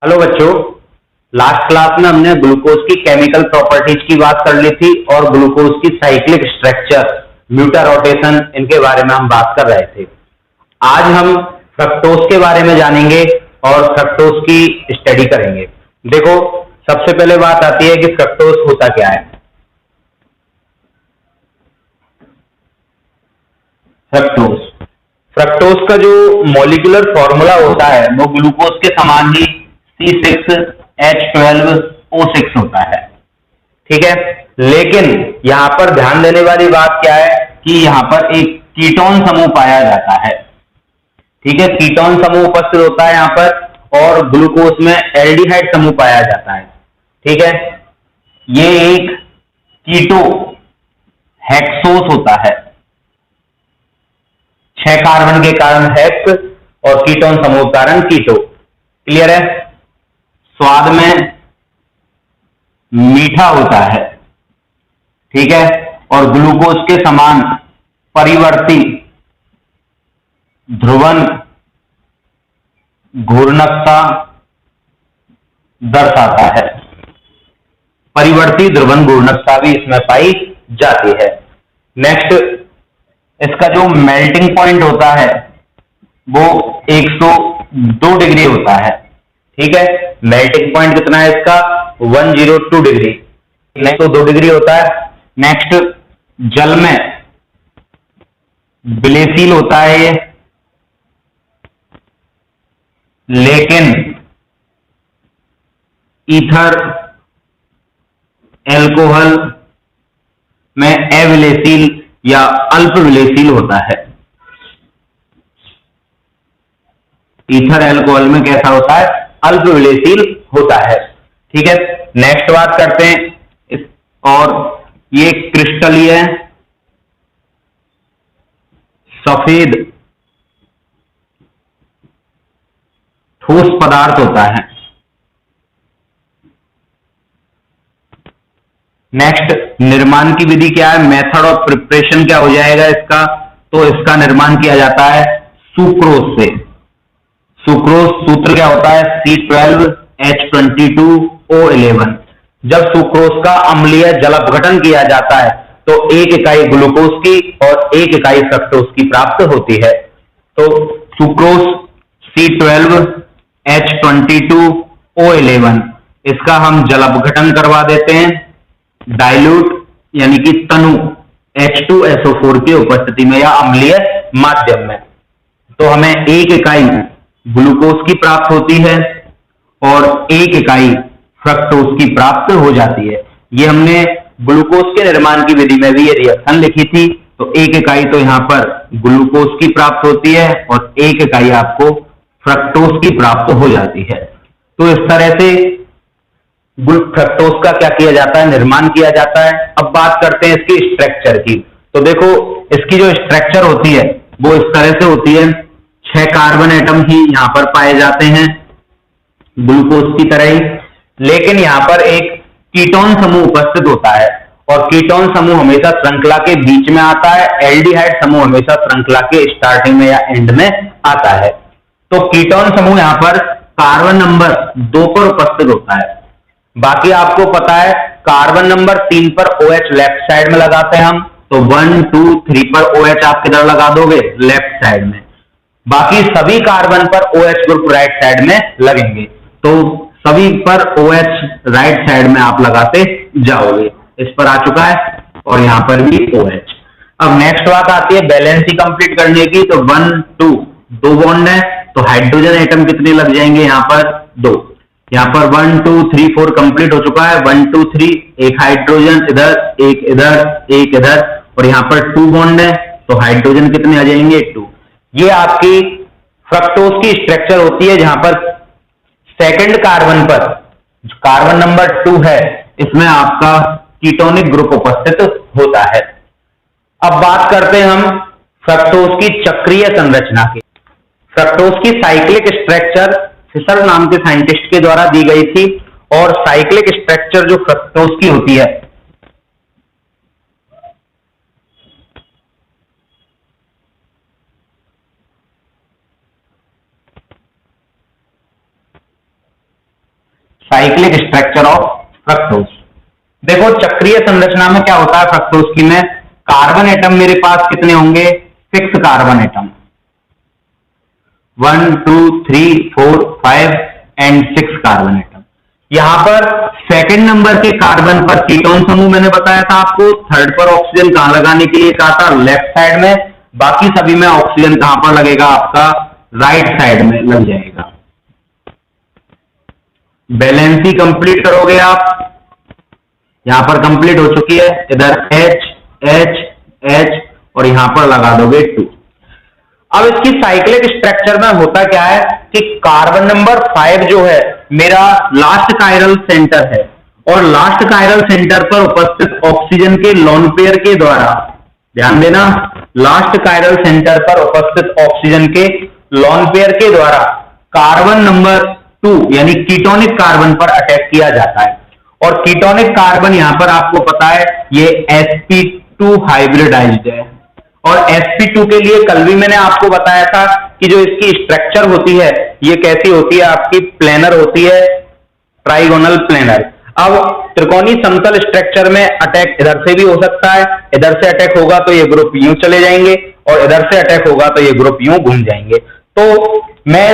Hello बच्चों। Last class में हमने ग्लूकोज की केमिकल प्रॉपर्टीज की बात कर ली थी और ग्लूकोज की साइक्लिक स्ट्रक्चर, म्यूटा रोटेशन, इनके बारे में हम बात कर रहे थे। आज हम फ्रक्टोज के बारे में जानेंगे और फ्रक्टोज की स्टडी करेंगे। देखो, सबसे पहले बात आती है कि फ्रक्टोज होता क्या है। फ्रक्टोज फ्रक्टोज का जो मॉलिक्यूलर फॉर्मूला होता है वो ग्लूकोज के समान ही C6H12O6 होता है। ठीक है, लेकिन यहां पर ध्यान देने वाली बात क्या है कि यहां पर एक कीटोन समूह पाया जाता है। ठीक है, कीटोन समूह उपस्थित होता है यहां पर और ग्लूकोज में एल्डिहाइड समूह पाया जाता है। ठीक है, ये एक कीटो हेक्सोस होता है। 6 कार्बन के कारण हेक्स और कीटोन समूह के कारण कीटो। क्लियर है? स्वाद में मीठा होता है। ठीक है, और ग्लूकोज के समान परिवर्ती ध्रुवन घूर्णकता दर्शाता है। परिवर्ती ध्रुवन घूर्णकता भी इसमें पाई जाती है। नेक्स्ट, इसका जो मेल्टिंग पॉइंट होता है वो 102 डिग्री होता है। ठीक है, मेल्टिंग पॉइंट कितना है इसका? 102 डिग्री, नहीं तो 2 डिग्री होता है। नेक्स्ट, जल में विलेयशील होता है ये, लेकिन ईथर एल्कोहल में अविलेयशील या अल्प विलेयशील होता है। ईथर एल्कोहल में कैसा होता है? अल्प विलेयशील होता है। ठीक है, नेक्स्ट बात करते हैं और ये क्रिस्टलीय सफेद ठोस पदार्थ होता है। नेक्स्ट, निर्माण की विधि क्या है? मेथड ऑफ प्रिपरेशन क्या हो जाएगा इसका? तो इसका निर्माण किया जाता है सुक्रोज से। सुक्रोज सूत्र क्या होता है? C12H22O11। जब सुक्रोज का अम्लीय जल अपघटन किया जाता है तो 1 इकाई ग्लूकोज की और 1 इकाई फ्रक्टोज की प्राप्त होती है। तो सुक्रोज C12H22O11, इसका हम जल अपघटन करवा देते हैं डाइल्यूट यानी कि तनु H2SO4 की उपस्थिति में या अम्लीय माध्यम में। तो हमें 1 इकाई ग्लूकोज की प्राप्त होती है और 1 इकाई फ्रक्टोज की प्राप्त हो जाती है। ये हमने ग्लूकोज के निर्माण की विधि में भी ये रिएक्शन लिखी थी। तो 1 इकाई तो यहां पर ग्लूकोज की प्राप्त होती है और 1 इकाई आपको फ्रक्टोज की प्राप्त हो जाती है। तो इस तरह से फ्रक्टोज का क्या किया जाता है? निर्माण किया जाता है। अब बात करते हैं इसकी स्ट्रक्चर की। तो देखो, इसकी जो स्ट्रक्चर होती है वो इस तरह से होती है। 6 कार्बन एटम ही यहां पर पाए जाते हैं ग्लूकोज की तरह ही, लेकिन यहां पर एक कीटोन समूह उपस्थित होता है और कीटोन समूह हमेशा श्रृंखला के बीच में आता है। एल्डिहाइड समूह हमेशा श्रृंखला के स्टार्टिंग में या एंड में आता है। तो कीटोन समूह यहां पर कार्बन नंबर 2 पर उपस्थित होता है। बाकी आपको पता है कार्बन नंबर 3 पर OH लेफ्ट साइड में लगाते हैं हम, तो 1 2 3 पर OH आप किधर लगा दोगे? लेफ्ट साइड में। बाकी सभी कार्बन पर OH ग्रुप राइट साइड में लगेंगे, तो सभी पर OH राइट साइड में आप लगाते जाओगे। इस पर आ चुका है और यहां पर भी OH। अब नेक्स्ट बात आती है बैलेंसी कंप्लीट करने की। तो 1 2 दो बॉन्ड है, तो हाइड्रोजन एटम कितने लग जाएंगे? यहां पर 2। यहां पर 1 2 3 4 कंप्लीट हो चुका है। 1 2 3, एक हाइड्रोजन इधर, एक इधर, एक इधर, और यहां पर 2 बॉन्ड है, तो हाइड्रोजन कितने आ जाएंगे? 2। ये आपकी फ्रक्टोज की स्ट्रक्चर होती है, जहां पर सेकंड कार्बन पर कार्बन नंबर 2 है, इसमें आपका कीटोनिक ग्रुप उपस्थित होता है। अब बात करते हैं हम फ्रक्टोज की चक्रीय संरचना की। फ्रक्टोज की साइक्लिक स्ट्रक्चर फिशर नाम के साइंटिस्ट के द्वारा दी गई थी और साइक्लिक स्ट्रक्चर जो फ्रक्टोज की होती है साइक्लिक स्ट्रक्चर ऑफ फ्रक्टोज। देखो चक्रीय संरचना में क्या होता है फ्रक्टोज की में, कार्बन एटम मेरे पास कितने होंगे, 6 carbon atom, 1 2 3 4 5 and 6 carbon atom. यहां पर सेकंड नंबर के कार्बन पर कीटोन समूह मैंने बताया था आपको, थर्ड पर ऑक्सीजन कहां लगाने के लिए कहा था, लेफ्ट साइड में, बाकी सभी में ऑक्सीजन कहां पर लगेगा आपका, राइट साइड में लग जाएगा। बैलेंसी कंप्लीट करोगे आप, यहां पर कंप्लीट हो चुकी है, इधर H H H और यहां पर लगा दोगे 2। अब इसकी साइक्लिक स्ट्रक्चर में होता क्या है कि कार्बन नंबर 5 जो है मेरा लास्ट कायरल सेंटर है, और लास्ट कायरल सेंटर पर उपस्थित ऑक्सीजन के लोन पेयर के द्वारा, ध्यान देना, लास्ट कायरल सेंटर पर उपस्थित ऑक्सीजन के लोन पेयर के द्वारा कार्बन नंबर 2 यानी कीटोनिक कार्बन पर अटैक किया जाता है। और कीटोनिक कार्बन यहां पर आपको पता है ये sp2 हाइब्रिडाइज्ड है, और sp2 के लिए कल भी मैंने आपको बताया था कि जो इसकी स्ट्रक्चर होती है ये कैसी होती है, आपकी प्लेनर होती है, ट्राइगोनल प्लेनर। अब त्रिकोणीय समतल स्ट्रक्चर में अटैक इधर से भी हो सकता है, इधर से अटैक होगा तो ये ग्रुप यूं चले जाएंगे, और इधर से अटैक होगा तो ये ग्रुप यूं घूम जाएंगे। तो मैं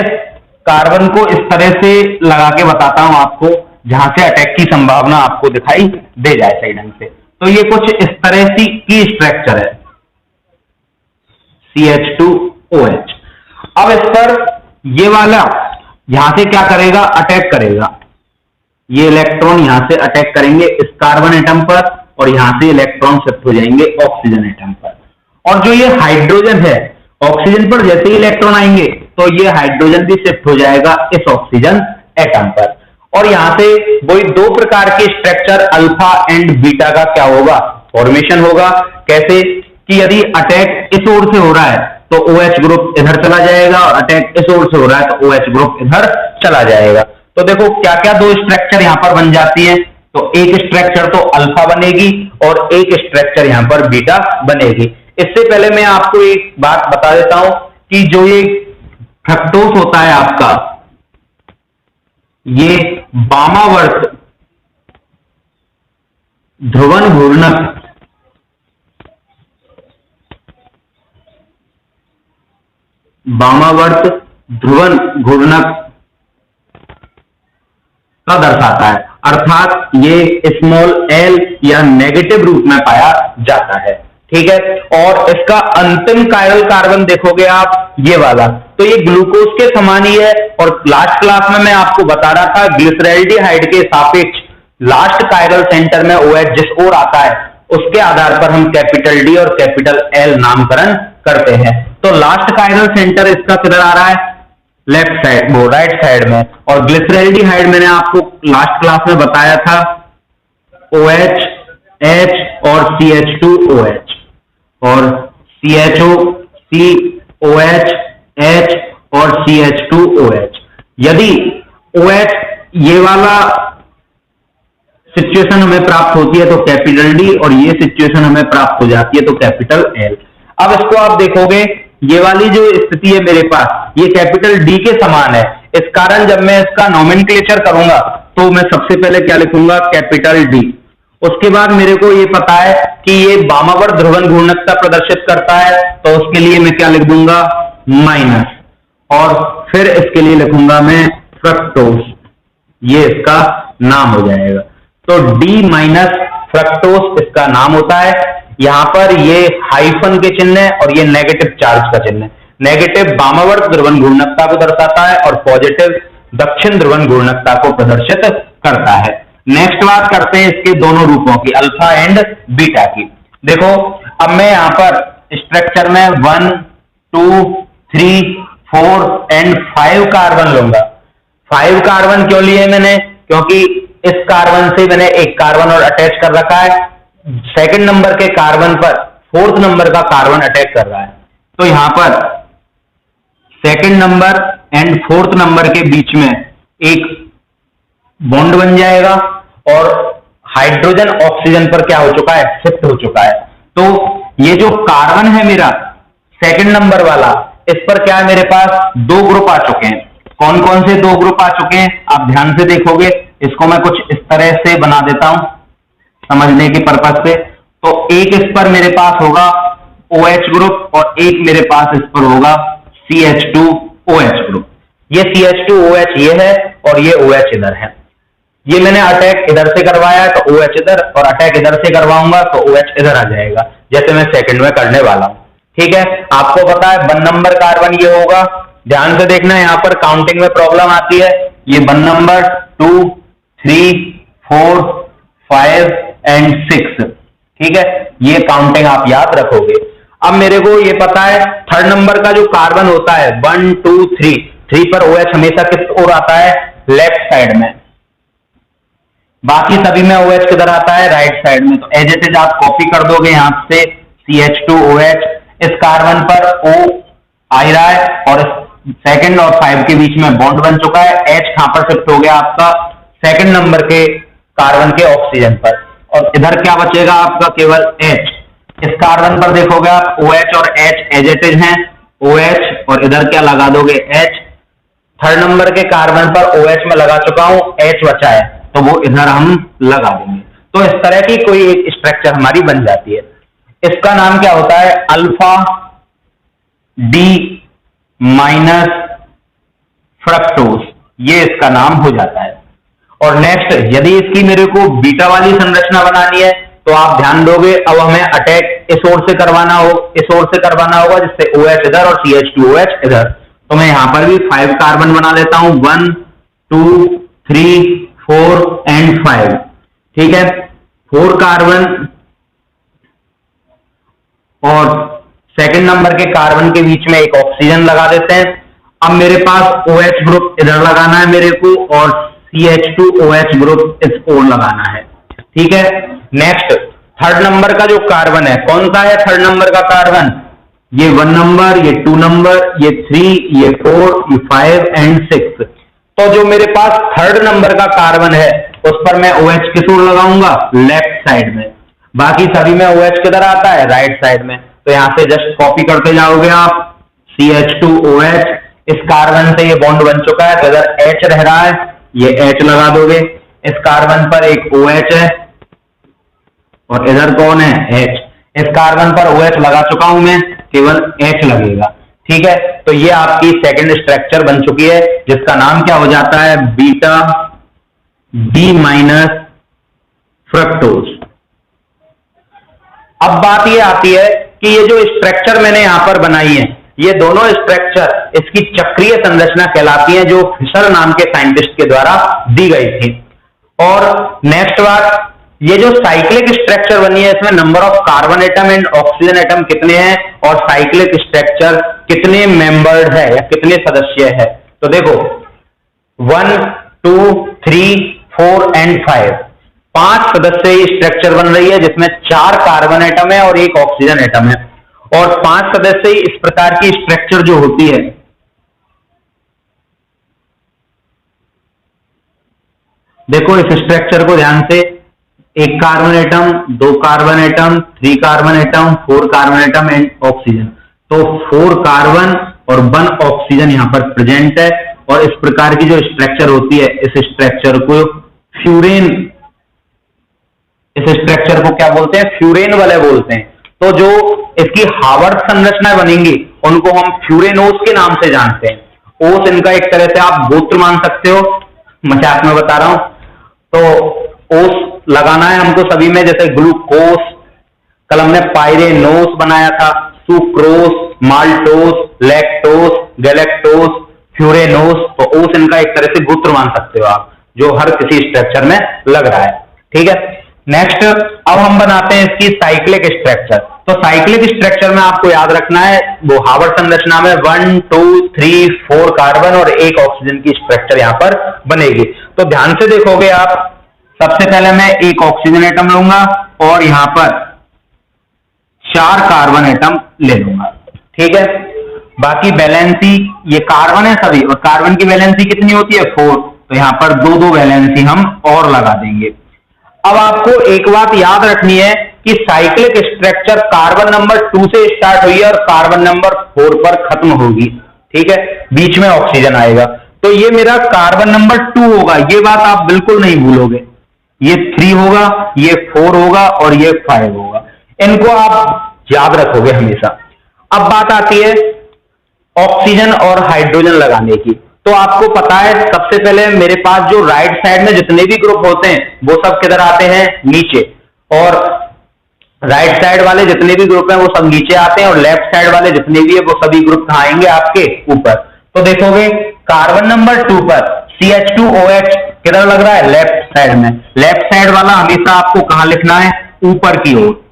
कार्बन को इस तरह से लगा के बताता हूं आपको जहां से अटैक की संभावना आपको दिखाई दे जाए सही ढंग से। तो ये कुछ इस तरह की स्ट्रक्चर है CH2OH। अब इस पर ये वाला यहां से क्या करेगा, अटैक करेगा, ये इलेक्ट्रॉन यहां से अटैक करेंगे इस कार्बन एटम पर, और यहां से इलेक्ट्रॉन शिफ्ट हो जाएंगे ऑक्सीजन एटम पर। और जो ये हाइड्रोजन है, ऑक्सीजन पर जैसे ही इलेक्ट्रॉन आएंगे तो ये हाइड्रोजन भी शिफ्ट हो जाएगा इस ऑक्सीजन एटम पर, और यहां से वही 2 प्रकार के स्ट्रक्चर अल्फा एंड बीटा का क्या होगा, फॉर्मेशन होगा। कैसे कि यदि अटैक इस ओर से हो रहा है तो OH ग्रुप इधर चला जाएगा, और अटैक इस ओर से हो रहा है तो OH ग्रुप इधर चला जाएगा। तो देखो क्या क्या 2 स्ट्रक्चर यहां पर बन जाती है, तो एक स्ट्रक्चर तो अल्फा बनेगी और एक स्ट्रक्चर यहां पर बीटा बनेगी। इससे पहले मैं आपको एक बात बता देता हूं कि जो ये फ्रक्टोज होता है आपका, ये वामावर्त ध्रुवन घूर्णक वामावर्त ध्रुवन घूर्णक का दर्शाता है, अर्थात ये स्मॉल l या नेगेटिव रूप में पाया जाता है। ठीक है, और इसका अंतिम कायरल कार्बन देखोगे आप ये वाला, तो ये ग्लूकोज के समान ही है। और लास्ट क्लास में मैं आपको बता रहा था ग्लिसरैल्डिहाइड के सापेक्ष लास्ट कायरल सेंटर में OH जिस ओर आता है उसके आधार पर हम कैपिटल D और कैपिटल L नामकरण करते हैं। तो लास्ट कायरल सेंटर इसका किधर आ रहा है, लेफ्ट साइड, वो राइट साइड में। और ग्लिसरैल्डिहाइड मैंने आपको लास्ट क्लास में बताया था OH H और CH2OH, और CHO COH H और CH2OH। यदि OH ये वाला सिचुएशन हमें प्राप्त होती है तो कैपिटल D, और ये सिचुएशन हमें प्राप्त हो जाती है तो कैपिटल L। अब इसको आप देखोगे ये वाली जो स्थिति है मेरे पास ये कैपिटल D के समान है, इस कारण जब मैं इसका नोमेनक्लेचर करूंगा तो मैं सबसे पहले क्या लिखूंगा, कैपिटल D। उसके बाद मेरे को ये पता है कि ये वामावर्त ध्रुवन घूर्णकता प्रदर्शित करता है, तो उसके लिए मैं क्या लिख दूंगा, माइनस, और फिर इसके लिए लिखूंगा मैं फ्रक्टोज, ये इसका नाम हो जाएगा। तो D माइनस फ्रक्टोज इसका नाम होता है। यहां पर ये हाइफन के चिन्ह है और ये नेगेटिव चार्ज का चिन्ह है। नेगेटिव वामावर्त ध्रुवन घूर्णकता को दर्शाता है और पॉजिटिव दक्षिण ध्रुवन घूर्णकता को प्रदर्शित करता है। नेक्स्ट बात करते हैं इसके दोनों रूपों की, अल्फा एंड बीटा की। देखो अब मैं यहां पर स्ट्रक्चर में 1 2 3 4 एंड 5 कार्बन लूंगा। 5 कार्बन क्यों लिए मैंने, क्योंकि इस कार्बन से मैंने एक कार्बन और अटैच कर रखा है, सेकंड नंबर के कार्बन पर फोर्थ नंबर का कार्बन अटैक कर रहा है, तो यहां पर second number and fourth number के बीच में एक बॉन्ड बन जाएगा और हाइड्रोजन ऑक्सीजन पर क्या हो चुका है, शिफ्ट हो चुका है। तो ये जो कार्बन है मेरा सेकंड नंबर वाला, इस पर क्या है, मेरे पास 2 ग्रुप आ चुके हैं। कौन कौन से 2 ग्रुप आ चुके हैं आप ध्यान से देखोगे, इसको मैं कुछ इस तरह से बना देता हूं समझने के पर्पज से। तो एक इस पर मेरे पास होगा OH ग्रुप और एक मेरे पास इस पर होगा CH2OH ग्रुप। ये CH2OH ये है और ये OH इधर है। ये मैंने अटैक इधर से करवाया है तो OH इधर, और अटैक इधर से करवाऊंगा तो OH इधर आ जाएगा, जैसे मैं सेकंड में करने वाला हूं। ठीक है, आपको पता है 1 नंबर कार्बन ये होगा। ध्यान से देखना, यहां पर काउंटिंग में प्रॉब्लम आती है। ये 1 नंबर 2 3 4 5 एंड 6। ठीक है, ये काउंटिंग आप याद रखोगे। अब मेरे को ये पता है 3rd नंबर का जो कार्बन होता है 1 2 3, 3 पर OH हमेशा किस ओर आता है? लेफ्ट साइड में। बाकी सभी में OH किधर आता है? राइट साइड में। तो एज इट इज आप कॉपी कर दोगे यहां से CH2OH। इस कार्बन पर O आ रहा है और 2nd और 5 के बीच में बॉन्ड बन चुका है। H कहां पर शिफ्ट हो गया आपका? 2nd नंबर के कार्बन के ऑक्सीजन पर, और इधर क्या बचेगा आपका? केवल H। इस कार्बन पर देखोगे आप OH और H एज इट इज हैं, OH और इधर क्या लगा दोगे? H। 3rd नंबर के कार्बन पर OH में लगा चुका हूं, H बचा है तो वो इधर हम लगा देंगे। तो इस तरह की कोई एक स्ट्रक्चर हमारी बन जाती है। इसका नाम क्या होता है? अल्फा D माइनस फ्रक्टोज, ये इसका नाम हो जाता है। और नेक्स्ट, यदि इसकी मेरे को बीटा वाली संरचना बनानी है तो आप ध्यान दोगे, अब हमें अटैक इस ओर से करवाना होगा, जिससे OH इधर और CH2OH इधर। तो मैं यहां पर भी 5 कार्बन बना लेता हूं, 1 2 3 4 एंड 5। ठीक है, 4 कार्बन और 2nd नंबर के कार्बन के बीच में एक ऑक्सीजन लगा देते हैं। अब मेरे पास OH ग्रुप इधर लगाना है मेरे को, और CH2OH ग्रुप इस ओर लगाना है। ठीक है, नेक्स्ट 3rd नंबर का जो कार्बन है, कौन सा है 3rd नंबर का कार्बन? ये 1 नंबर, ये 2 नंबर, ये 3, ये 4, ये 5 एंड 6। तो जो मेरे पास 3rd नंबर का कार्बन है उस पर मैं OH किस ओर लगाऊंगा? लेफ्ट साइड में। बाकी सभी में OH किधर आता है? राइट साइड में। तो यहां से जस्ट कॉपी करते जाओगे आप CH2OH। इस कार्बन से ये बॉन्ड बन चुका है तो इधर H रह रहा है, ये H लगा दोगे। इस कार्बन पर एक OH है और इधर कौन है? H। इस कार्बन पर OH लगा चुका हूं मैं, केवल H लगेगा। ठीक है, तो ये आपकी सेकंड स्ट्रक्चर बन चुकी है, जिसका नाम क्या हो जाता है? Beta D minus fructose. अब बात ये आती है कि ये जो स्ट्रक्चर मैंने यहां पर बनाई है, ये दोनों स्ट्रक्चर इसकी चक्रीय संरचना कहलाती है, जो फिशर नाम के साइंटिस्ट के द्वारा दी गई थी। और नेक्स्ट बात, ये जो साइक्लिक स्ट्रक्चर बनी है, इसमें number of carbon atom and oxygen atom कितने हैं, और साइक्लिक स्ट्रक्चर कितने मेंबर्ड है या कितने सदस्य है? तो देखो 1 2 3 4 एंड 5, 5 सदस्य स्ट्रक्चर बन रही है, जिसमें 4 कार्बन एटम है और 1 ऑक्सीजन एटम है। और 5 सदस्य इस प्रकार की स्ट्रक्चर जो होती है, देखो इस स्ट्रक्चर को ध्यान से, 1 carbon atom, 2 carbon atom, 3 carbon atom, 4 carbon atom and oxygen. तो 4 कार्बन और 1 ऑक्सीजन यहां पर प्रेजेंट है। और इस प्रकार की जो स्ट्रक्चर होती है, इस स्ट्रक्चर को फ्यूरेन, इस स्ट्रक्चर को क्या बोलते हैं? फ्यूरेन वाले बोलते हैं। तो जो इसकी हार्वर्ड संरचना बनेंगी उनको हम फ्यूरेनोस के नाम से जानते हैं। ओस इनका एक तरह से आप गोत्र मान सकते हो, मजाक में बता रहा हूं। तो ओस लगाना है हमको सभी में, जैसे ग्लूकोस, कल हमने पायरेनोस बनाया था, सुक्रोस, माल्टोस, लैक्टोस, गैलेक्टोस, फ्यूरेनोस। तो ओस इनका एक तरह से गोत्र मान सकते हो आप, जो हर किसी स्ट्रक्चर में लग रहा है। ठीक है, नेक्स्ट अब हम बनाते हैं इसकी साइक्लिक स्ट्रक्चर। तो साइक्लिक स्ट्रक्चर में आपको याद रखना है, वो हार्वर्ड संरचना में 1 2 3 4 कार्बन और 1 ऑक्सीजन की स्ट्रक्चर यहां पर बनेगी। तो ध्यान से देखोगे आप, सबसे पहले मैं 1 ऑक्सीजन एटम लूंगा और यहां पर 4 कार्बन एटम ले लूंगा। ठीक है, बाकी वैलेंसी, ये कार्बन है सभी, और कार्बन की वैलेंसी कितनी होती है? 4। तो यहां पर 2 वैलेंसी हम और लगा देंगे। अब आपको एक बात याद रखनी है कि साइक्लिक स्ट्रक्चर कार्बन नंबर 2 से स्टार्ट हुई है और कार्बन नंबर 4 पर खत्म होगी। ठीक है, बीच में ऑक्सीजन आएगा। तो ये मेरा कार्बन नंबर 2 होगा, ये बात आप बिल्कुल नहीं भूलोगे। ये 3 होगा, ये 4 होगा और ये 5 होगा, इनको आप याद रखोगे हमेशा। अब बात आती है ऑक्सीजन और हाइड्रोजन लगाने की। तो आपको पता है सबसे पहले मेरे पास जो राइट साइड में जितने भी ग्रुप होते हैं वो सब किधर आते हैं, नीचे, और राइट साइड वाले जितने भी ग्रुप हैं वो सब नीचे आते हैं, और लेफ्ट साइड वाले जितने भी है वो सभी ग्रुप कहां आएंगे, आपके ऊपर। तो देखोगे कार्बन नंबर 2 पर CH2OH किधर लग रहा है, लेफ्ट साइड में। लेफ्ट साइड वाला हमेशा आपको कहां लिखना है, ऊपर की ओर।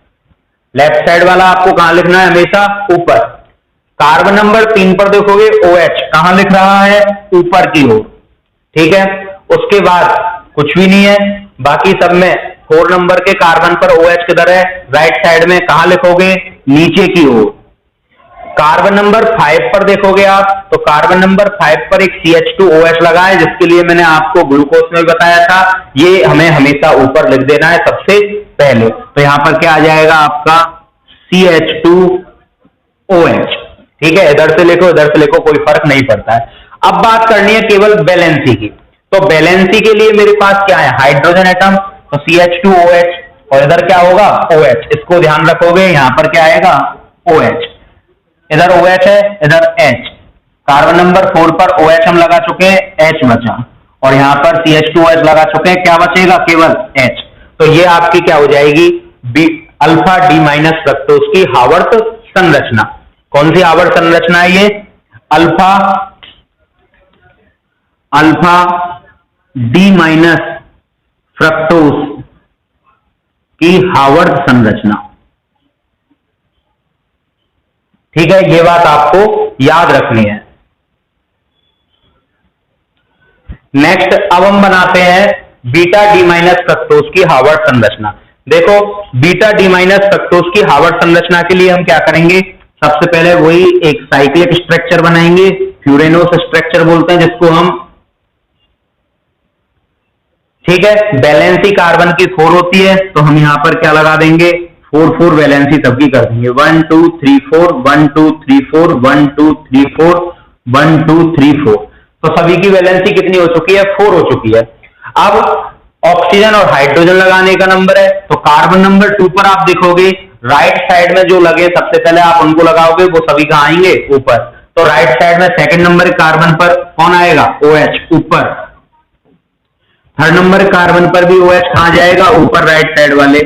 लेफ्ट साइड वाला आपको कहां लिखना है, हमेशा ऊपर। कार्बन नंबर 3 पर देखोगे OH कहां लिख रहा है, ऊपर की ओर, ठीक है। उसके बाद कुछ भी नहीं है, बाकी सब में 4 नंबर के कार्बन पर OH किधर है, राइट साइड में, कहां लिखोगे, नीचे की ओर। कार्बन नंबर 5 पर देखोगे आप, तो कार्बन नंबर 5 पर एक CH2OH लगा है, जिसके लिए मैंने आपको ग्लूकोज में बताया था, ये हमें हमेशा ऊपर लिख देना है सबसे पहले। तो यहां पर क्या आ जाएगा आपका, CH2OH, ठीक है। इधर से लिखो इधर से लिखो, कोई फर्क नहीं पड़ता है। अब बात करनी है केवल वैलेंसी की। तो वैलेंसी के लिए मेरे पास क्या है, हाइड्रोजन एटम, तो CH2OH, और इधर क्या होगा, OH। इसको ध्यान रखोगे, यहां पर क्या आएगा, OH। इधर OH है, इधर H। कार्बन नंबर 4 पर OH हम लगा चुके हैं, H बचा, और यहां पर CH2OH लगा चुके हैं, क्या बचेगा, केवल H। तो ये आपकी क्या हो जाएगी, अल्फा डी माइनस फ्रक्टोज की हावर्त संरचना। कौन सी आवर्त संरचना है ये, अल्फा डी माइनस फ्रक्टोज की हावर्त संरचना, ठीक है। ये बात आपको याद रखनी है। नेक्स्ट अब हम बनाते हैं बीटा डी माइनस फ्रक्टोज की हावर्त संरचना। देखो बीटा डी माइनस फ्रक्टोज की हावर्त संरचना के लिए हम क्या करेंगे, सबसे पहले वही एक साइक्लिक स्ट्रक्चर बनाएंगे, फ्यूरेनोस स्ट्रक्चर बोलते हैं जिसको हम, ठीक है। वैलेंसी कार्बन की 4 होती है, तो हम यहां पर क्या लगा देंगे, 4 वैलेंसी सबकी कर देंगे, 1 2 3 4 1 2 3 4 1 2 3 4 1 2 3 4। तो सभी की वैलेंसी कितनी हो चुकी है, 4 हो चुकी है। अब ऑक्सीजन और हाइड्रोजन लगाने का नंबर है, तो कार्बन नंबर 2 पर आप देखोगे राइट साइड में जो लगे सबसे पहले आप उनको लगाओगे, वो सभी कहां आएंगे, ऊपर। तो राइट साइड में सेकंड नंबर कार्बन पर कौन आएगा, OH, ऊपर। थर्ड नंबर कार्बन पर भी OH कहां जाएगा, ऊपर, राइट साइड वाले,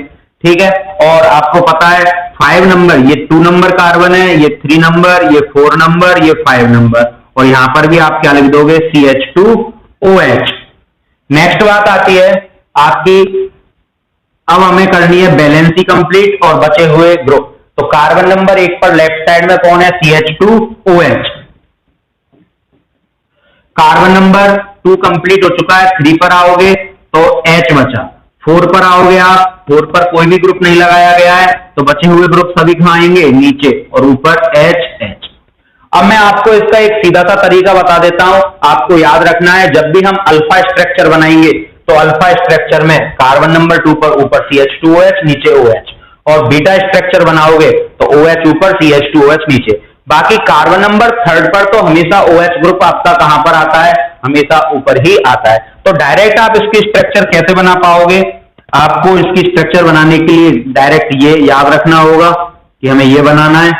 ठीक है। और आपको पता है 5 नंबर, ये 2 नंबर कार्बन है, ये 3 नंबर, ये 4 नंबर, ये 5 नंबर, और यहां पर भी आप क्या लिख दोगे, CH2OH। नेक्स्ट बात आती है आपकी, अब हमें करनी है बैलेंसी कंप्लीट और बचे हुए ग्रुप। तो कार्बन नंबर 1 पर लेफ्ट साइड में कौन है, CH2OH। कार्बन नंबर 2 कंप्लीट हो चुका है, 3 पर आओगे तो H बचा। 4 पर आओगे आप, 4 पर कोई भी ग्रुप नहीं लगाया गया है, तो बचे हुए ग्रुप सभी कहां आएंगे, नीचे, और ऊपर H। अब मैं आपको इसका एक सीधा सा तरीका बता देता हूं, आपको याद रखना है, जब भी हम अल्फा स्ट्रक्चर बनाएंगे तो अल्फा स्ट्रक्चर में कार्बन नंबर 2 पर ऊपर CH2OH, नीचे OH, और बीटा स्ट्रक्चर बनाओगे तो OH ऊपर, CH2OH नीचे। बाकी कार्बन नंबर 3 पर तो हमेशा OH ग्रुप आपका कहां पर आता है, हमेशा ऊपर ही आता है। तो डायरेक्ट आप इसकी स्ट्रक्चर कैसे बना पाओगे, आपको इसकी स्ट्रक्चर बनाने के लिए डायरेक्ट ये याद रखना होगा कि हमें ये बनाना है,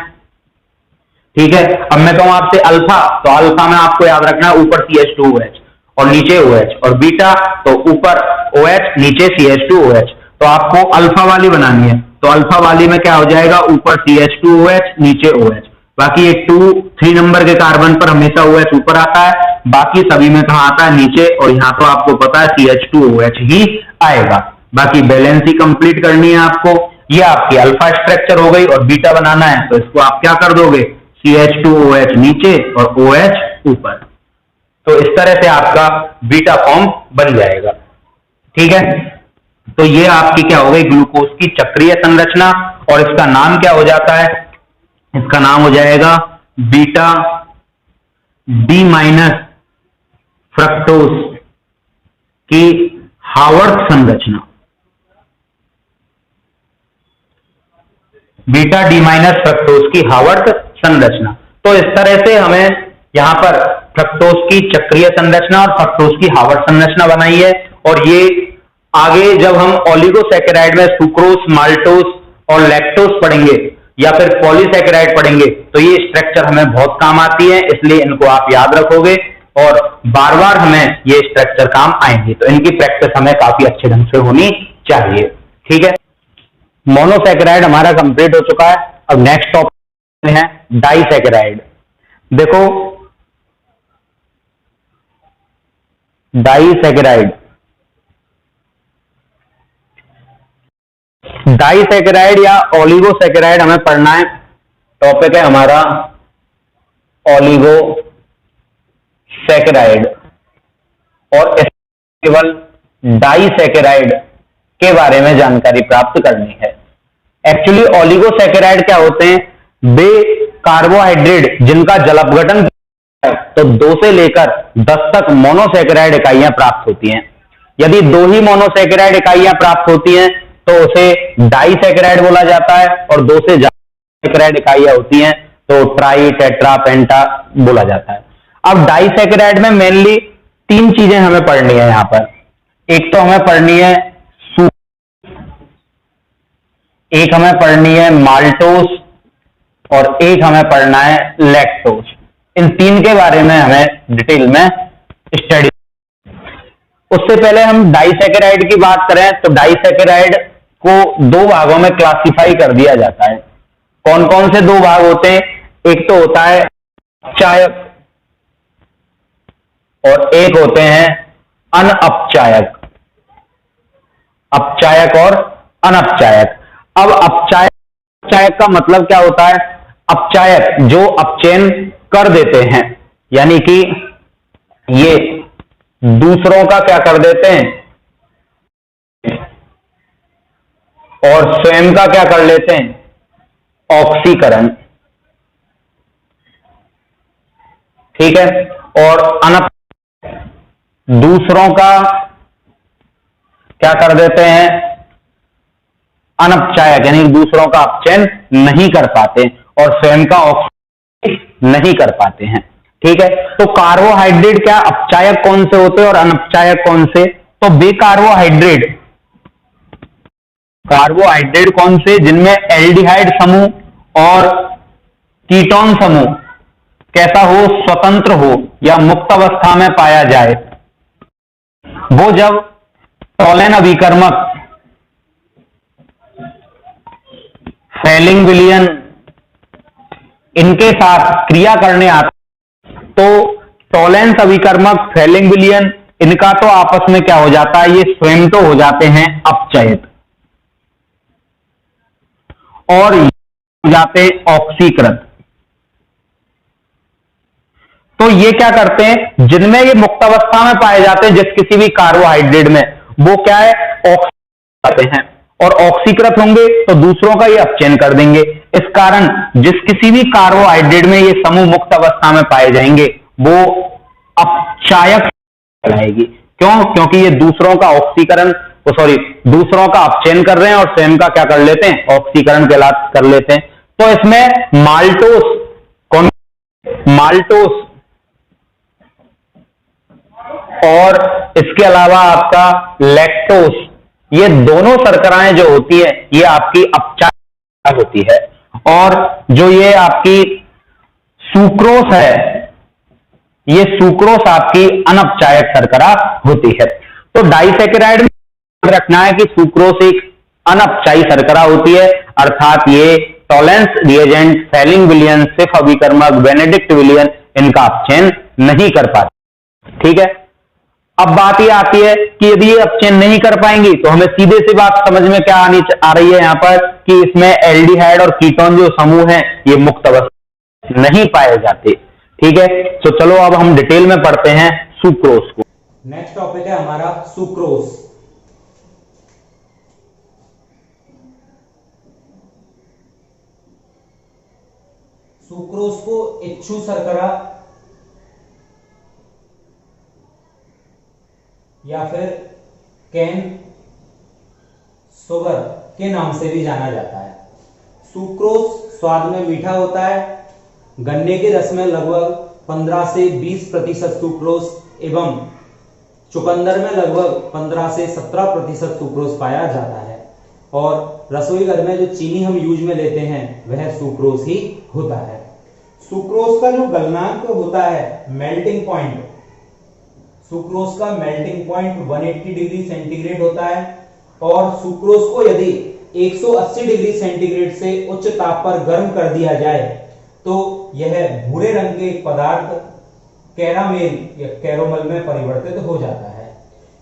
ठीक है। अब मैं कहूं आपसे अल्फा, तो अल्फा में आपको याद रखना है ऊपर CH2OH और नीचे OH, और बीटा तो ऊपर OH नीचे CH2OH। तो आपको अल्फा वाली बनानी है, तो अल्फा वाली में क्या हो जाएगा, ऊपर CH2OH, नीचे OH। बाकी एक 2 3 नंबर के कार्बन पर हमेशा OH ऊपर आता है, बाकी सभी में कहां आता है, नीचे, और यहां तो आपको पता है CH2OH ही आएगा। बाकी बैलेंसी कंप्लीट करनी है आपको, ये आपकी अल्फा स्ट्रक्चर हो गई, और बीटा बनाना है तो इसको आप क्या कर दोगे, CH2OH नीचे और OH ऊपर। तो इस तरह से आपका बीटा फॉर्म बन जाएगा, ठीक है। तो ये आपकी क्या हो गई, ग्लूकोज की चक्रीय संरचना, और इसका नाम क्या हो जाता है, इसका नाम हो जाएगा बीटा डी माइनस फ्रक्टोज की हावर्त संरचना। बीटा डी माइनस फ्रक्टोज की हावर्त संरचना। तो इस तरह से हमें यहां पर फ्रक्टोज की चक्रीय संरचना और फ्रक्टोज की हार्वर्ड संरचना बनाई है। और ये आगे जब हम ओलिगोसैकेराइड में सुक्रोज, माल्टोज और लैक्टोज पढ़ेंगे या फिर पॉलीसैकेराइड पढ़ेंगे तो ये स्ट्रक्चर हमें बहुत काम आती है, इसलिए इनको आप याद रखोगे और बार बार हमें ये स्ट्रक्चर काम आएंगे, तो इनकी प्रैक्टिस हमें काफी अच्छे ढंग से होनी चाहिए। ठीक है, मोनोसैकेराइड हमारा कंप्लीट हो चुका है। अब नेक्स्ट टॉपिक है डाइसैकेराइड। देखो डाइसैकेराइड, डाइसैकेराइड या ओलिगोसैकेराइड हमें पढ़ना है। टॉपिक है हमारा ओलिगोसैकेराइड और केवल डाइसैकेराइड के बारे में जानकारी प्राप्त करनी है। एक्चुअली ओलिगोसैकेराइड क्या होते हैं? वे कार्बोहाइड्रेट जिनका जल अपघटन तो 2 से लेकर 10 तक मोनोसैकेराइड इकाइयां प्राप्त होती हैं। यदि 2 ही मोनोसैकेराइड इकाइयां प्राप्त होती हैं तो उसे डाइसैकेराइड बोला जाता है, और 2 से ज्यादा सैकेराइड इकाइयां होती हैं तो ट्राई, टेट्रा, पेंटा बोला जाता है। अब डाइसैकेराइड में मेनली 3 चीजें हमें पढ़नी है यहां पर। एक तो हमें पढ़नी है एक हमें पढ़नी है माल्टोस और एक हमें पढ़ना है लैक्टोस। इन 3 के बारे में हमें डिटेल में स्टडी। उससे पहले हम डाइसैकेराइड की बात करें तो डाइसैकेराइड को 2 भागों में क्लासिफाई कर दिया जाता है। कौन कौन से 2 भाग होते हैं? एक तो होता है अपचायक और एक होते हैं अनअपचायक। अपचायक और अनअपचायक। अब अपचायक का मतलब क्या होता है? अपचायक जो अपचयन कर देते हैं, यानी कि ये दूसरों का क्या कर देते हैं और स्वयं का क्या कर लेते हैं? ऑक्सीकरण। ठीक है, और दूसरों का क्या कर देते हैं? अनपचायक, यानी दूसरों का अपचयन नहीं कर पाते और स्वयं का ऑक्सीकरण नहीं कर पाते हैं। ठीक है, तो कार्बोहाइड्रेट क्या अपचायक कौन से होते हैं और अनपचायक कौन से? तो वे कार्बोहाइड्रेट कौन से जिनमें एल्डिहाइड समूह और कीटोन समूह कैसा हो? स्वतंत्र हो या मुक्त अवस्था में पाया जाए। वो जब टोलेन अभिकर्मक, फेलिंग विलियन इनके साथ क्रिया करने आता तो टोलेंस अभिकर्मक, फेलिंग विलियन इनका तो आपस में क्या हो जाता है? ये स्वयं तो हो जाते हैं अपचयित और हो जाते हैं ऑक्सीकृत। तो ये क्या करते हैं? जिनमें ये मुक्त अवस्था में पाए जाते हैं, जिस किसी भी कार्बोहाइड्रेट में, वो क्या है? ऑक्सीकृत हैं, और ऑक्सीकृत होंगे तो दूसरों का ये अपचयन कर देंगे। इस कारण जिस किसी भी कार्बोहाइड्रेट में ये समूह मुक्त अवस्था में पाए जाएंगे वो अपचायक कहलाएगी। क्यों? क्योंकि ये दूसरों का दूसरों का अपचयन कर रहे हैं और स्वयं का क्या कर लेते हैं? ऑक्सीकरण कर लेते हैं। तो इसमें माल्टोस और इसके अलावा आपका लैक्टोस, ये दोनों शर्कराएं जो होती है ये आपकी अपचायक होती है, और जो ये आपकी सुक्रोस है, ये सुक्रोस आपकी अनपचायक शर्करा होती है। तो डाइसैकेराइड में रखना है कि सुक्रोस एक अनपचायी शर्करा होती है, अर्थात ये टोलेंस रिएजेंट, फेलिंग विलियन, सिफ अभिकर्मक, बेनेडिक्ट विलियन इनका अपचयन नहीं कर पाते। ठीक है, अब बात ये आती है कि यदि ये अपचयन नहीं कर पाएंगी तो हमें सीधे सी बात समझ में क्या आ रही है यहां पर कि इसमें एल्डिहाइड और कीटोन जो समूह हैं ये मुक्त अवस्था नहीं पाए जाते। ठीक है, तो चलो अब हम डिटेल में पढ़ते हैं सुक्रोस को। नेक्स्ट टॉपिक है हमारा सुक्रोस। सुक्रोस को इच्छु शर्करा या फिर कैन शुगर के नाम से भी जाना जाता है। सुक्रोस स्वाद में मीठा होता है। गन्ने के रस में लगभग 15 से 20% सुक्रोज एवं चुकंदर में लगभग 15 से 17% सुक्रोज पाया जाता है। और रसोई घर में जो चीनी हम यूज में लेते हैं वह सुक्रोज ही होता है। सुक्रोज का जो गलनांक होता है, मेल्टिंग पॉइंट, सुक्रोज का मेल्टिंग पॉइंट 180 डिग्री सेंटीग्रेड होता है। और सुक्रोज को यदि 180 डिग्री सेंटीग्रेड से उच्च ताप पर गर्म कर दिया जाए तो यह भूरे रंग के पदार्थ कैरामेल या कैरोमल में परिवर्तित हो जाता है।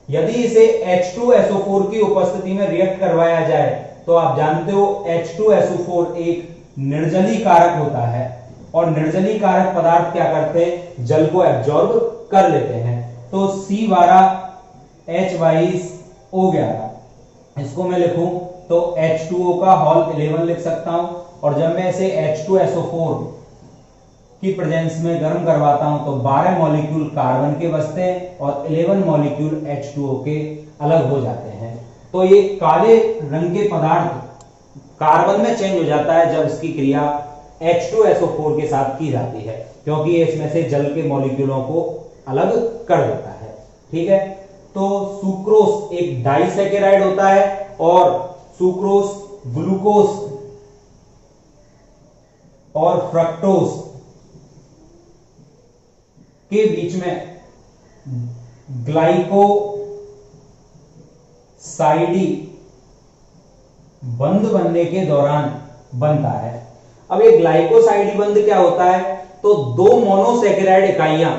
यदि इसे H2SO4 की उपस्थिति में रिएक्ट करवाया जाए तो आप जानते हो H2SO4 एक निर्जली कारक होता है और निर्जली कारक पदार्थ क्या करते हैं, जल को एब्जॉर्ब कर लेते हैं। तो C12H22O11, इसको मैं लिखूं तो H2O का होल 11 लिख सकता हूं। और जब मैं इसे H2SO4 की प्रेजेंस में गर्म करवाता हूं तो 12 मॉलिक्यूल कार्बन के बचते हैं और 11 मॉलिक्यूल H2O के अलग हो जाते हैं। तो ये काले रंग के पदार्थ कार्बन में चेंज हो जाता है जब इसकी क्रिया H2SO4 के साथ की जाती है, क्योंकि ये इसमें से जल के मॉलिक्यूलों को अलग कर देता है। ठीक है, तो सुक्रोज एक डाइसैकेराइड होता है और सुक्रोज ग्लूकोज और फ्रक्टोज के बीच में ग्लाइकोसाइडी बंध बनने के दौरान बनता है। अब ये ग्लाइकोसाइडी बंध क्या होता है, तो दो मोनोसैकेराइड इकाइयां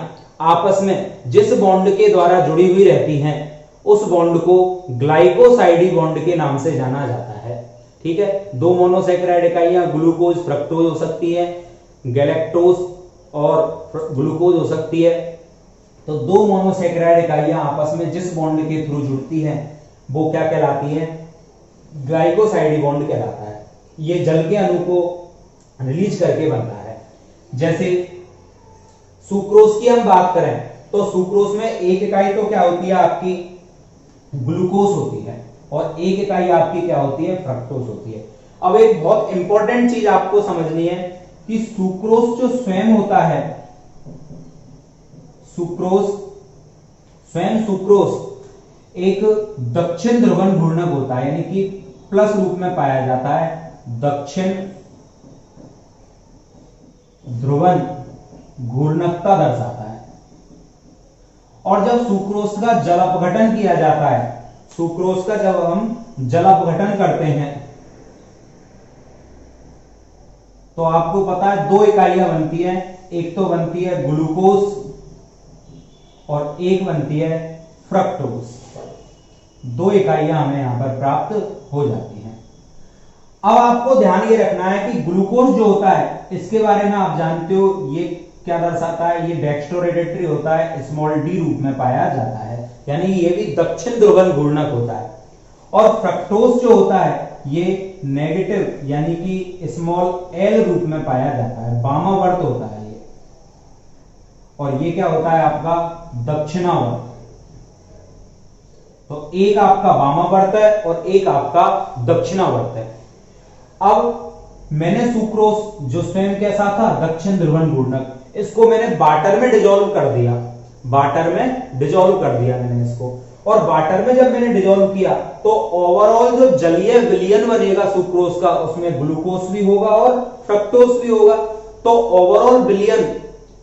आपस में जिस बॉन्ड के द्वारा जुड़ी हुई रहती हैं उस बॉन्ड को ग्लाइकोसाइडी बॉन्ड के नाम से जाना जाता है। ठीक है, दो मोनोसैकेराइड इकाइयां ग्लूकोज फ्रक्टोज हो सकती है, गैलेक्टोज और ग्लूकोज हो सकती है। तो दो मोनोसैकेराइड इकाइयां आपस में जिस बॉन्ड के थ्रू जुड़ती हैं वो क्या कहलाती है, ग्लाइकोसाइडी बॉन्ड कहलाता है। ये जल के अणु को रिलीज करके बनता है। जैसे सुक्रोज की हम बात करें तो सुक्रोज में एक इकाई तो क्या होती है आपकी, ग्लूकोज होती है और एक इकाई आपकी क्या होती है, फ्रक्टोज होती है। अब एक बहुत इंपॉर्टेंट चीज आपको समझनी है कि सुक्रोज जो स्वयं होता है, सुक्रोज स्वयं सुक्रोज एक दक्षिण ध्रुवन घूर्णक होता है, यानी कि प्लस रूप में पाया जाता है। दक्षिण ध्रुवन घूर्णकता दर्शाता है। और जब सुक्रोज का जल अपघटन किया जाता है, सुक्रोज का जब हम जल अपघटन करते हैं तो आपको पता है दो इकाइयां बनती है, एक तो बनती है ग्लूकोज और एक बनती है फ्रक्टोज। दो इकाइयां हमें यहां पर प्राप्त हो जाती हैं। अब आपको ध्यान ये रखना है कि ग्लूकोज जो होता है इसके बारे में आप जानते हो ये क्या दर्शाता है, ये डेक्स्ट्रोरेडेटरी होता है, स्मॉल डी रूप में पाया जाता है, यानी ये भी दक्षिण ध्रुवन घूर्णक होता है। और फ्रक्टोज जो होता है ये नेगेटिव यानी कि स्मॉल एल रूप में पाया जाता है, वामावर्त होता है ये। और ये क्या होता है आपका दक्षिणावर्त। तो एक आपका वामावर्त है और एक आपका दक्षिणावर्त है। अब मैंने सुक्रोज जो स्वयं कैसा था, दक्षिण ध्रुवन घूर्णक, इसको मैंने वाटर में डिसॉल्व कर दिया, वाटर में डिसॉल्व कर दिया मैंने इसको। और वाटर में जब मैंने डिसॉल्व किया तो ओवरऑल जो जलीय विलयन बनेगा सुक्रोज का उसमें ग्लूकोज भी होगा और फ्रक्टोज भी होगा। तो ओवरऑल विलयन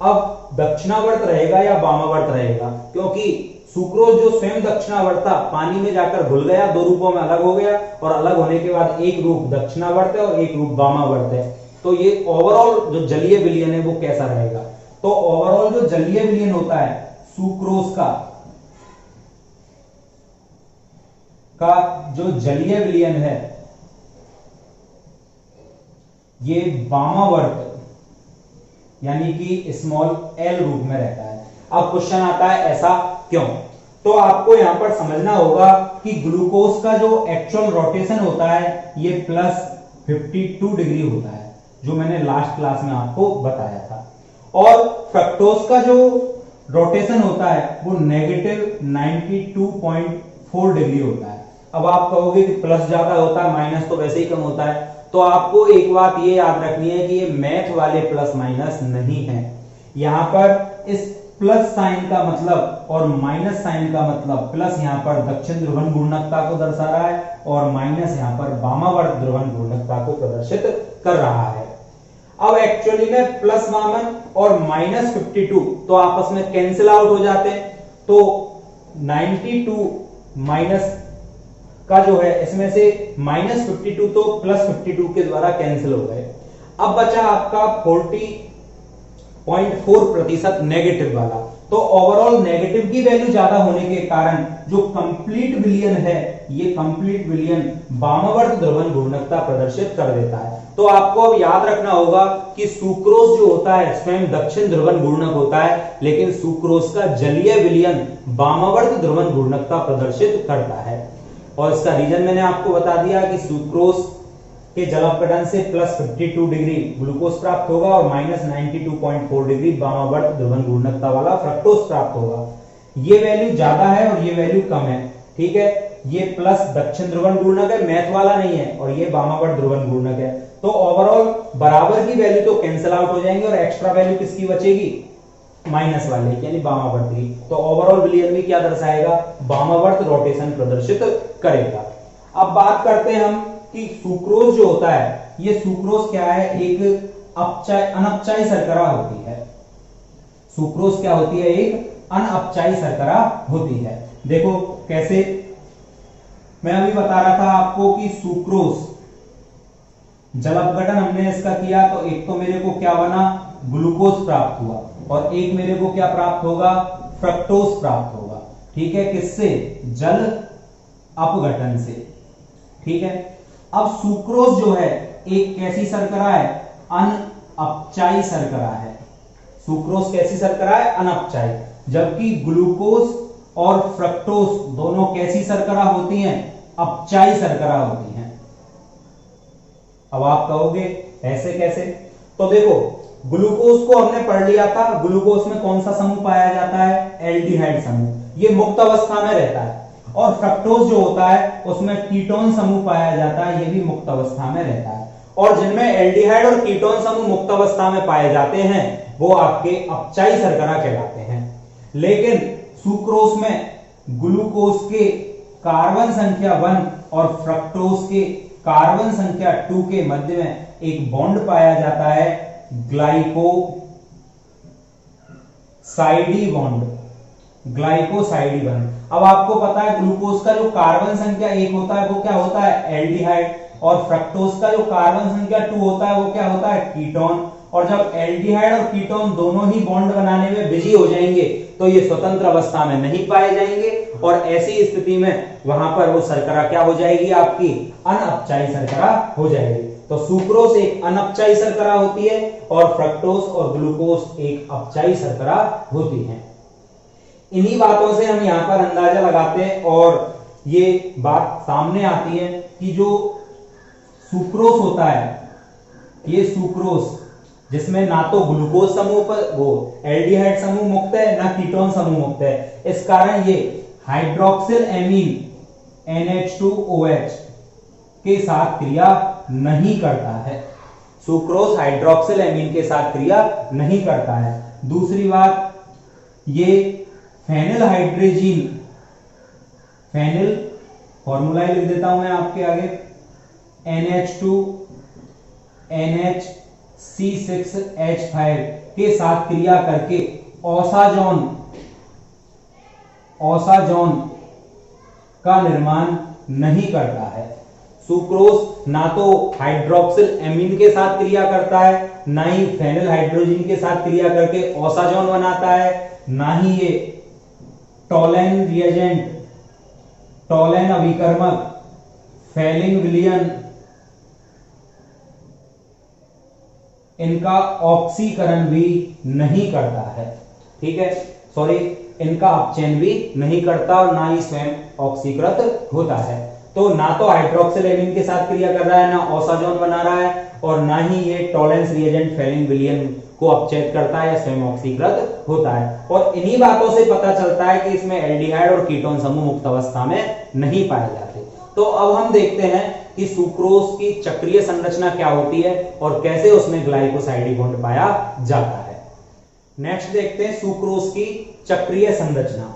अब दक्षिणावर्त रहेगा या वामावर्त रहेगा, क्योंकि सुक्रोज जो स्वयं दक्षिणावर्त था पानी में जाकर घुल गया, दो रूपों में अलग हो गया और अलग होने के बाद एक रूप दक्षिणावर्त है और एक रूप वामावर्त है। तो ये ओवरऑल जो जलीय विलयन है वो कैसा रहेगा, तो ओवरऑल जो जलीय विलयन होता है सुक्रोज का जो जलीय विलयन है ये वामावर्त यानी कि स्मॉल एल रूप में रहता है। अब क्वेश्चन आता है ऐसा क्यों, तो आपको यहां पर समझना होगा कि ग्लूकोज का जो एक्चुअल रोटेशन होता है ये +52 डिग्री होता है, जो मैंने लास्ट क्लास में आपको बताया था। और फ्रक्टोज का जो रोटेशन होता है वो -92.4 डिग्री होता है। अब आप कहोगे कि प्लस ज्यादा होता है, माइनस तो वैसे ही कम होता है। तो आपको एक बात ये याद रखनी है कि ये मैथ वाले प्लस माइनस नहीं है, यहां पर इस प्लस साइन का मतलब और माइनस साइन का मतलब, प्लस यहां पर दक्षिण ध्रुवण घूर्णकता को दर्शा रहा है और माइनस यहां पर वामावर्त ध्रुवण घूर्णकता को प्रदर्शित कर रहा है। अब एक्चुअली में प्लस वामन और माइनस 52 तो आपस में कैंसिल आउट हो जाते हैं, तो 92 माइनस का जो है इसमें से माइनस 52 तो प्लस 52 के द्वारा कैंसिल हो गए। अब बचा आपका 40.4% नेगेटिव वाला। तो ओवरऑल नेगेटिव की वैल्यू ज्यादा होने के कारण जो कंप्लीट विलियन है, ये कंप्लीट विलियन वामावर्त ध्रुवण घूर्णकता प्रदर्शित कर देता है। तो आपको अब याद रखना होगा कि सुक्रोज जो होता है स्वयं दक्षिण ध्रुवण घूर्णक होता है, लेकिन सुक्रोज का जलीय विलियन वामावर्त ध्रुवण घूर्णकता प्रदर्शित करता है। और इसका रीजन मैंने आपको बता दिया कि सुक्रोज के जलापकटन से प्लस 52 डिग्री ग्लूकोज प्राप्त होगा और माइनस 92.4 डिग्री वामावर्त ध्रुवण घूर्णकता वाला फ्रक्टोज प्राप्त होगा। ये वैल्यू ज्यादा है और ये वैल्यू कम है, ठीक है। ये प्लस दक्षिण ध्रुवण घूर्णक है, मैथ वाला नहीं है, और ये वामावर्त ध्रुवण घूर्णक है। तो ओवरऑल बराबर की वैल्यू तो कैंसिल आउट हो जाएंगे और एक्स्ट्रा वैल्यू किसकी बचेगी, माइनस वाले यानी वामावर्त की। तो ओवरऑल विलियन भी क्या दर्शाएगा, वामावर्त रोटेशन प्रदर्शित करेगा। अब बात करते हैं हम कि सुक्रोज जो होता है, ये सुक्रोज क्या है, एक अनअपचायी शर्करा होती है। सुक्रोज क्या होती है, एक अनअपचायी शर्करा होती है। देखो कैसे, मैं अभी बता रहा था आपको कि सुक्रोज जलापघटन हमने इसका किया तो एक तो मेरे को क्या बना, ग्लूकोज प्राप्त हुआ, और एक मेरे को क्या प्राप्त होगा, फ्रक्टोज प्राप्त होगा, ठीक है। किससे, जल अपघटन से, ठीक है। अब सुक्रोज जो है एक कैसी शर्करा है, अनअपचायी शर्करा है। सुक्रोज कैसी शर्करा है, अनअपचायी, जबकि ग्लूकोज और फ्रक्टोज दोनों कैसी शर्करा होती हैं, अपचायी शर्करा होती हैं। अब आप कहोगे ऐसे कैसे, तो देखो ग्लूकोज को हमने पढ़ लिया था, ग्लूकोज में कौन सा समूह पाया जाता है, एल्डिहाइड समूह, ये मुक्त अवस्था में रहता है। और फ्रक्टोज जो होता है उसमें कीटोन समूह पाया जाता है, ये भी मुक्त अवस्था में रहता है। और जिनमें एल्डिहाइड और कीटोन समूह मुक्त अवस्था में पाए जाते हैं वो आपके अपचायी शर्करा कहलाते हैं। लेकिन सुक्रोज में ग्लूकोज के कार्बन संख्या 1 और फ्रक्टोज के कार्बन संख्या 2 के मध्य में एक बॉन्ड पाया जाता है, ग्लाइकोसाइडी बॉन्ड, ग्लाइकोसाइडी बॉन्ड। अब आपको पता है ग्लूकोज का जो कार्बन संख्या 1 होता है वो क्या होता है, एल्डिहाइड, और फ्रक्टोज का जो कार्बन संख्या 2 होता है वो क्या होता है, कीटोन। और जब एल्डिहाइड और कीटोन दोनों ही बॉन्ड बनाने में बिजी हो जाएंगे तो ये स्वतंत्र अवस्था में नहीं पाए जाएंगे, और ऐसी स्थिति में वहां पर वो शर्करा क्या हो जाएगी, आपकी अनअपचायी शर्करा हो जाएगी। तो सुक्रोज एक अनअपचायी शर्करा होती है और फ्रक्टोज और ग्लूकोज एक अपचायी शर्करा होती है। इन्हीं बातों से हम यहां पर अंदाजा लगाते हैं और ये बात सामने आती है कि जो सुक्रोज होता है, ये सुक्रोज जिसमें ना तो ग्लूकोज समूह पर वो एल्डिहाइड समूह मुक्त है, ना कीटोन समूह मुक्त है, इस कारण ये हाइड्रोक्सिल एमीन NH2OH के साथ क्रिया नहीं करता है। सुक्रोज हाइड्रोक्सिल एमीन के साथ क्रिया नहीं करता है। दूसरी बात, ये फेनिल हाइड्रोजीन, फेनिल फॉर्मूला लिख देता हूं मैं आपके आगे, NH2NH C6H5 के साथ क्रिया करके ओसाजोन का निर्माण नहीं करता है। सुक्रोज ना तो हाइड्रोक्सिल एमीन के साथ क्रिया करता है, ना ही फेनिल हाइड्रोजीन के साथ क्रिया करके ओसाजोन बनाता है, ना ही ये टोलेन रिएजेंट, टोलेन अभिकर्मक, फेलिंग विलियन, इनका ऑक्सीकरण भी नहीं करता है, ठीक है, सॉरी, इनका अपचयन भी नहीं करता और ना ही स्वयं ऑक्सीकृत होता है। तो ना तो हाइड्रोक्सिल एमीन के साथ क्रिया कर रहा है, ना ओसाजोन बना रहा है, और ना ही ये टोलेंस रिएजेंट फेलिंग विलियन को अपचयित करता है या स्वयं ऑक्सीकृत होता है। और इन्हीं बातों से पता चलता है कि इसमें एल्डिहाइड और कीटोन समूह मुक्त अवस्था में नहीं पाए जाते। तो अब हम देखते हैं कि सुक्रोज की चक्रीय संरचना क्या होती है और कैसे उसमें ग्लाइकोसाइडी बॉन्ड पाया जाता है। नेक्स्ट देखते हैं सुक्रोज की चक्रीय संरचना।